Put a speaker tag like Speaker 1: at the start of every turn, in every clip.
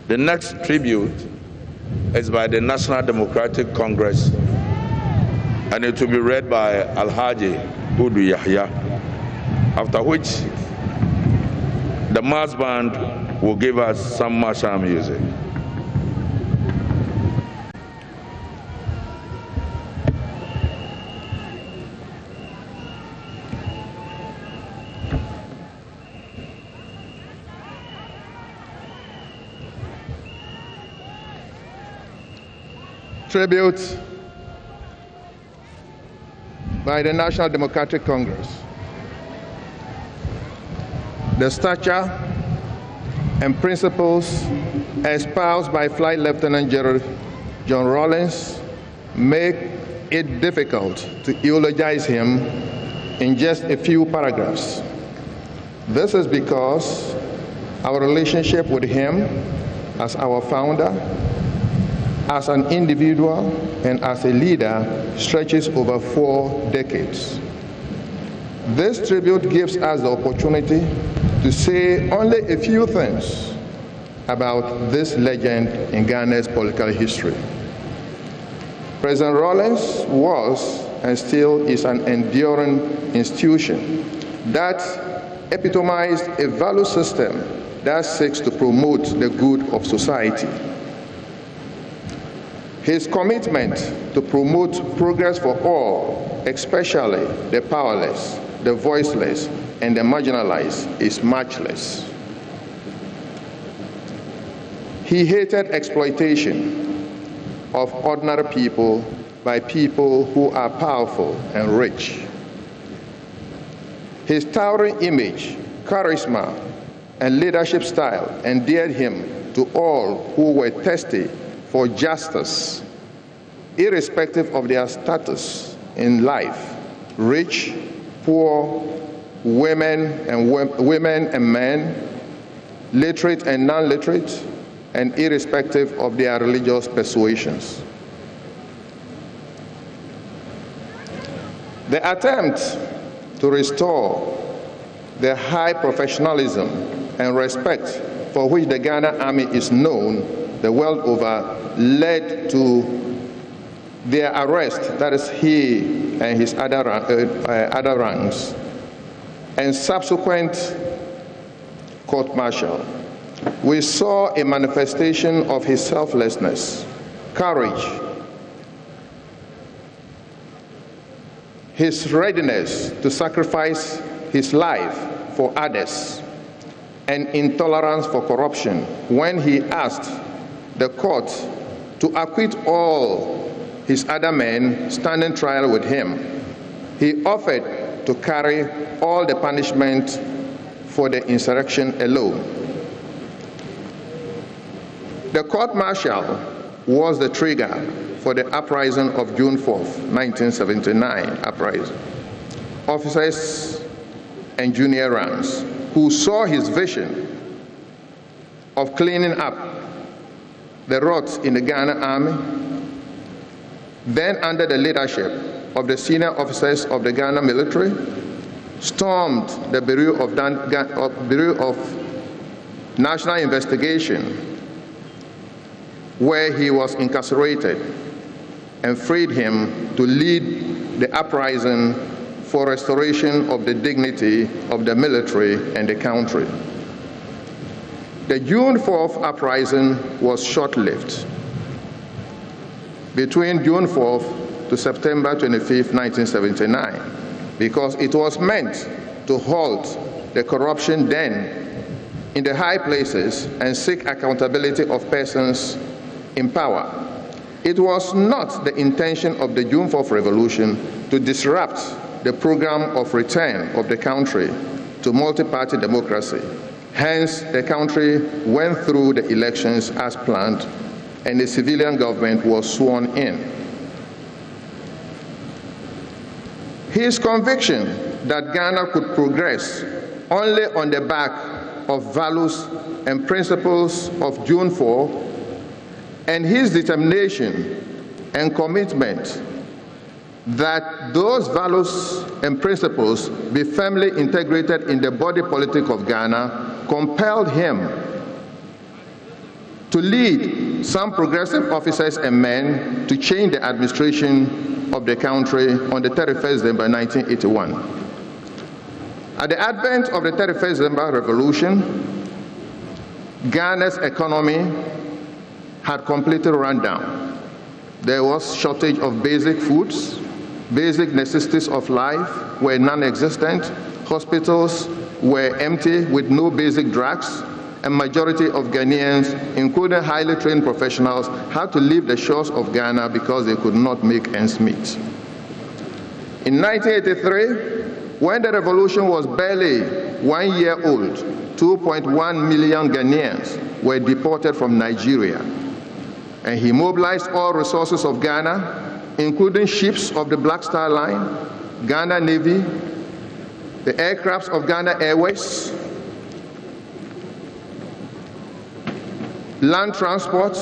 Speaker 1: The next tribute is by the National Democratic Congress, and it will be read by Alhaji Udu Yahya, after which the mass band will give us some martial music.
Speaker 2: Tribute by the National Democratic Congress. The stature and principles espoused by Flight Lieutenant General John Rawlings make it difficult to eulogize him in just a few paragraphs. This is because our relationship with him as our founder, as an individual, and as a leader stretches over 4 decades. This tribute gives us the opportunity to say only a few things about this legend in Ghana's political history. President Rawlings was and still is an enduring institution that epitomized a value system that seeks to promote the good of society. His commitment to promote progress for all, especially the powerless, the voiceless, and the marginalized, is matchless. He hated exploitation of ordinary people by people who are powerful and rich. His towering image, charisma, and leadership style endeared him to all who were thirsty for justice, irrespective of their status in life, rich, poor, women and men, literate and non-literate, and irrespective of their religious persuasions. The attempt to restore the high professionalism and respect for which the Ghana Army is known the world over led to their arrest, that is he and his other ranks, and subsequent court-martial. We saw a manifestation of his selflessness, courage, his readiness to sacrifice his life for others, and intolerance for corruption when he asked the court to acquit all his other men standing trial with him. He offered to carry all the punishment for the insurrection alone. The court-martial was the trigger for the uprising of June 4th, 1979 uprising. Officers and junior ranks who saw his vision of cleaning up the rots in the Ghana Army, then under the leadership of the senior officers of the Ghana military, stormed the Bureau of National Investigation, where he was incarcerated, and freed him to lead the uprising for restoration of the dignity of the military and the country. The June 4th uprising was short-lived. Between June 4th to September 25th, 1979, because it was meant to halt the corruption then in the high places and seek accountability of persons in power. It was not the intention of the June 4th revolution to disrupt the program of return of the country to multi-party democracy. Hence, the country went through the elections as planned, and the civilian government was sworn in. His conviction that Ghana could progress only on the back of values and principles of June 4, and his determination and commitment that those values and principles be firmly integrated in the body politic of Ghana compelled him to lead some progressive officers and men to change the administration of the country on the 31st December 1981. At the advent of the 31st December Revolution, Ghana's economy had completely run down. There was shortage of basic foods, basic necessities of life were non-existent, hospitals were empty with no basic drugs, and majority of Ghanaians, including highly trained professionals, had to leave the shores of Ghana because they could not make ends meet. In 1983, when the revolution was barely 1 year old, 2.1 million Ghanaians were deported from Nigeria. And he mobilized all resources of Ghana, including ships of the Black Star Line, Ghana Navy, the aircrafts of Ghana Airways, land transport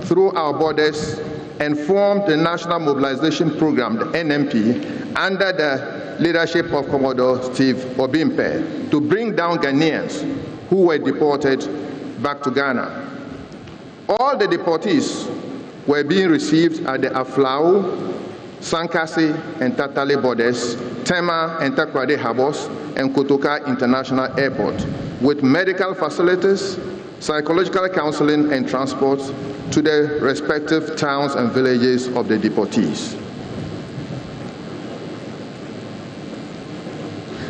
Speaker 2: through our borders, and formed the National Mobilization Program, the NMP, under the leadership of Commodore Steve Obimpe, to bring down Ghanaians who were deported back to Ghana. All the deportees were being received at the Aflao, Sankasi and Tatale borders, Tema and Takoradi harbors, and Kotoka International Airport, with medical facilities, psychological counseling and transport to the respective towns and villages of the deportees.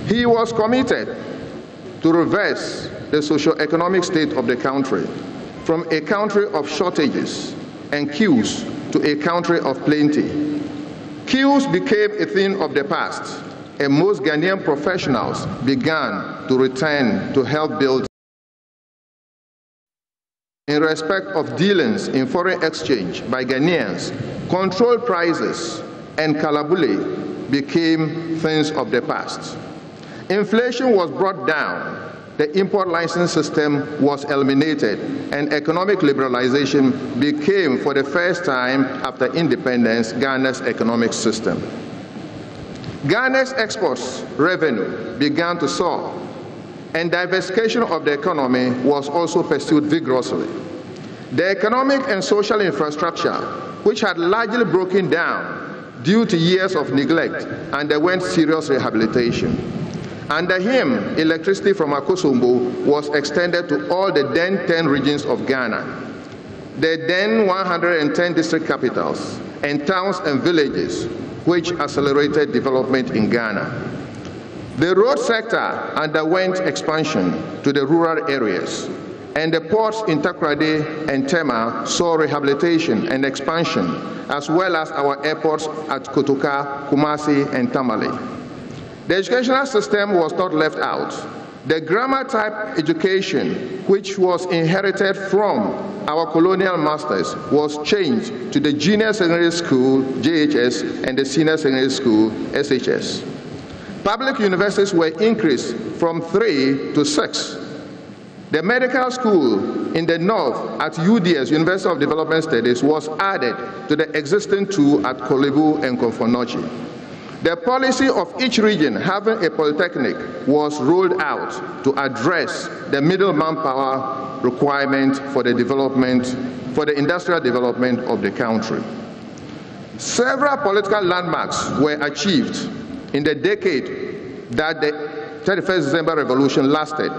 Speaker 2: He was committed to reverse the socio-economic state of the country from a country of shortages and queues to a country of plenty. Queues became a thing of the past, and most Ghanaian professionals began to return to help build. In respect of dealings in foreign exchange by Ghanaians, controlled prices and kalabule became things of the past. Inflation was brought down, the import license system was eliminated, and economic liberalization became, for the first time after independence, Ghana's economic system. Ghana's exports revenue began to soar, and diversification of the economy was also pursued vigorously. The economic and social infrastructure, which had largely broken down due to years of neglect, underwent serious rehabilitation. Under him, electricity from Akosombo was extended to all the then 10 regions of Ghana, the then 110 district capitals, and towns and villages, which accelerated development in Ghana. The road sector underwent expansion to the rural areas, and the ports in Takoradi and Tema saw rehabilitation and expansion, as well as our airports at Kotoka, Kumasi, and Tamale. The educational system was not left out. The grammar-type education, which was inherited from our colonial masters, was changed to the Junior Secondary School, JHS, and the Senior Secondary School, SHS. Public universities were increased from 3 to 6. The medical school in the north at UDS, University of Development Studies, was added to the existing 2 at Kolebu and Konfonochi. The policy of each region having a polytechnic was rolled out to address the middle manpower requirement for the industrial development of the country. Several political landmarks were achieved in the decade that the 31st December Revolution lasted.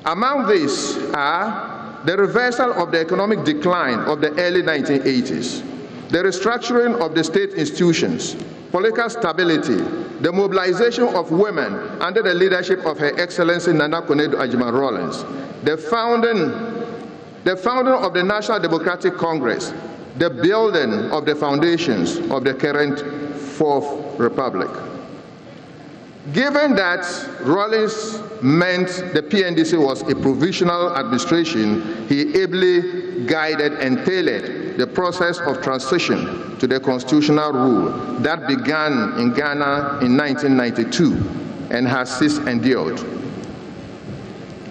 Speaker 2: Among these are the reversal of the economic decline of the early 1980s, the restructuring of the state institutions, political stability, the mobilization of women under the leadership of Her Excellency Nana Konadu Agyeman Rawlings, the founding of the National Democratic Congress, the building of the foundations of the current Fourth Republic. Given that Rawlings meant the PNDC was a provisional administration, he ably guided and tailored the process of transition to the constitutional rule that began in Ghana in 1992 and has since endured.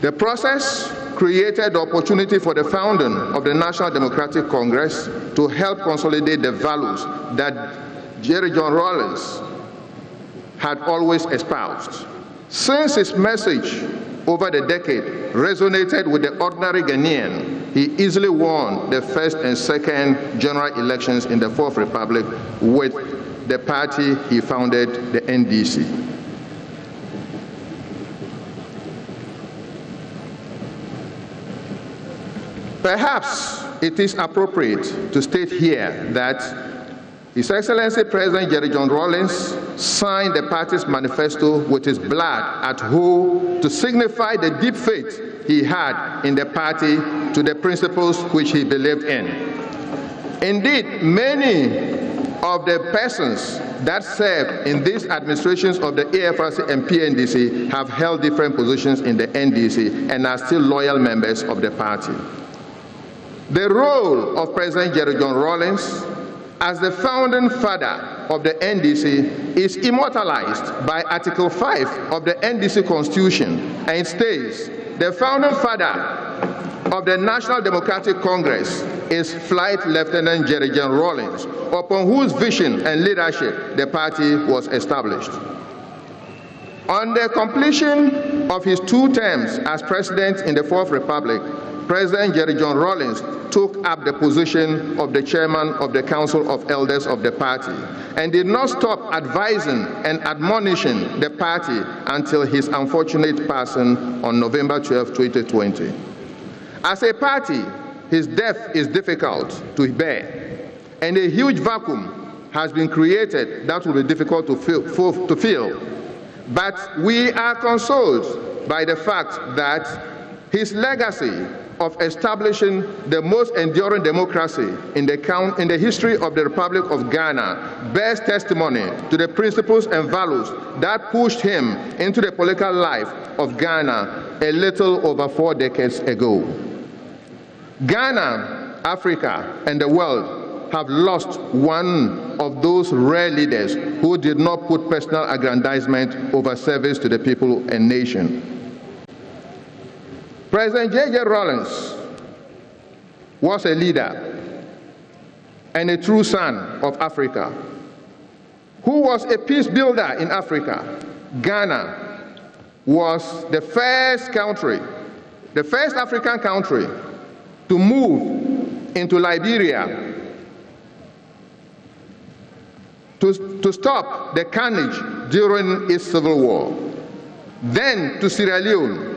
Speaker 2: The process created the opportunity for the founding of the National Democratic Congress to help consolidate the values that Jerry John Rawlings had always espoused. Since his message over the decade resonated with the ordinary Ghanaian, he easily won the first and second general elections in the Fourth Republic with the party he founded, the NDC. Perhaps it is appropriate to state here that His Excellency President Jerry John Rawlings signed the party's manifesto with his blood at Ho to signify the deep faith he had in the party to the principles which he believed in. Indeed, many of the persons that served in these administrations of the AFRC and PNDC have held different positions in the NDC and are still loyal members of the party. The role of President Jerry John Rawlings as the founding father of the NDC is immortalized by Article 5 of the NDC Constitution, and it states, the founding father of the National Democratic Congress is Flight Lieutenant Jerry John Rawlings, upon whose vision and leadership the party was established. On the completion of his 2 terms as president in the Fourth Republic, President Jerry John Rawlings took up the position of the chairman of the Council of Elders of the party and did not stop advising and admonishing the party until his unfortunate passing on November 12, 2020. As a party, his death is difficult to bear, and a huge vacuum has been created that will be difficult to fill. But we are consoled by the fact that his legacy of establishing the most enduring democracy in the history of the Republic of Ghana bears testimony to the principles and values that pushed him into the political life of Ghana a little over 4 decades ago. Ghana, Africa, and the world have lost one of those rare leaders who did not put personal aggrandizement over service to the people and nation. President J.J. Rawlings was a leader and a true son of Africa, who was a peace builder in Africa. Ghana was the first African country to move into Liberia to stop the carnage during its civil war, then to Sierra Leone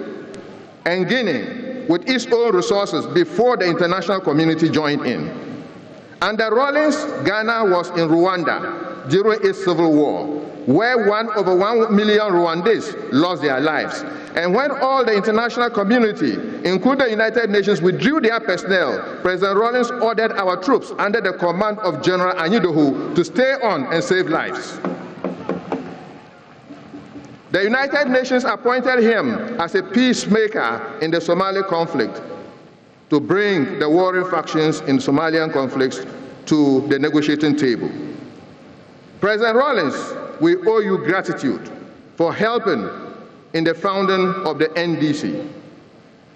Speaker 2: and Guinea with its own resources before the international community joined in. Under Rawlings, Ghana was in Rwanda during its civil war, where over 1 million Rwandese lost their lives. And when all the international community, including the United Nations, withdrew their personnel, President Rawlings ordered our troops under the command of General Anyidohu to stay on and save lives. The United Nations appointed him as a peacemaker in the Somali conflict to bring the warring factions in Somalian conflicts to the negotiating table. President Rawlings, we owe you gratitude for helping in the founding of the NDC,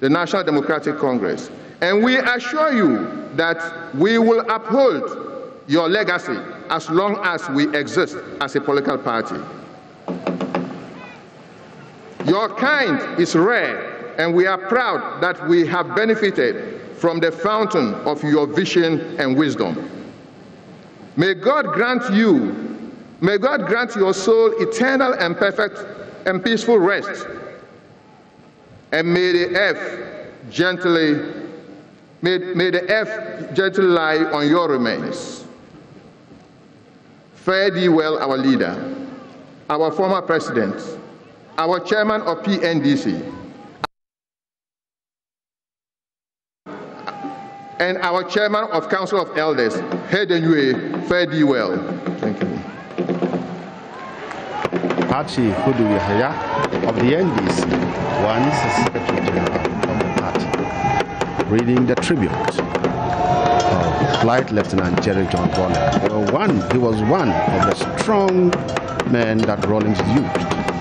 Speaker 2: the National Democratic Congress, and we assure you that we will uphold your legacy as long as we exist as a political party. Your kind is rare, and we are proud that we have benefited from the fountain of your vision and wisdom. May God grant your soul eternal and perfect and peaceful rest, and may the earth gently lie on your remains. Fare thee well, our leader, our former president, our chairman of PNDC, and our chairman of Council of Elders, Hedenue, fare thee well. Thank you.
Speaker 3: Party Hudu Yahya of the NDC, once Secretary General of the party, reading the tribute of Flight Lieutenant Jerry John Rawlings. He was one of the strong men that Rawlings used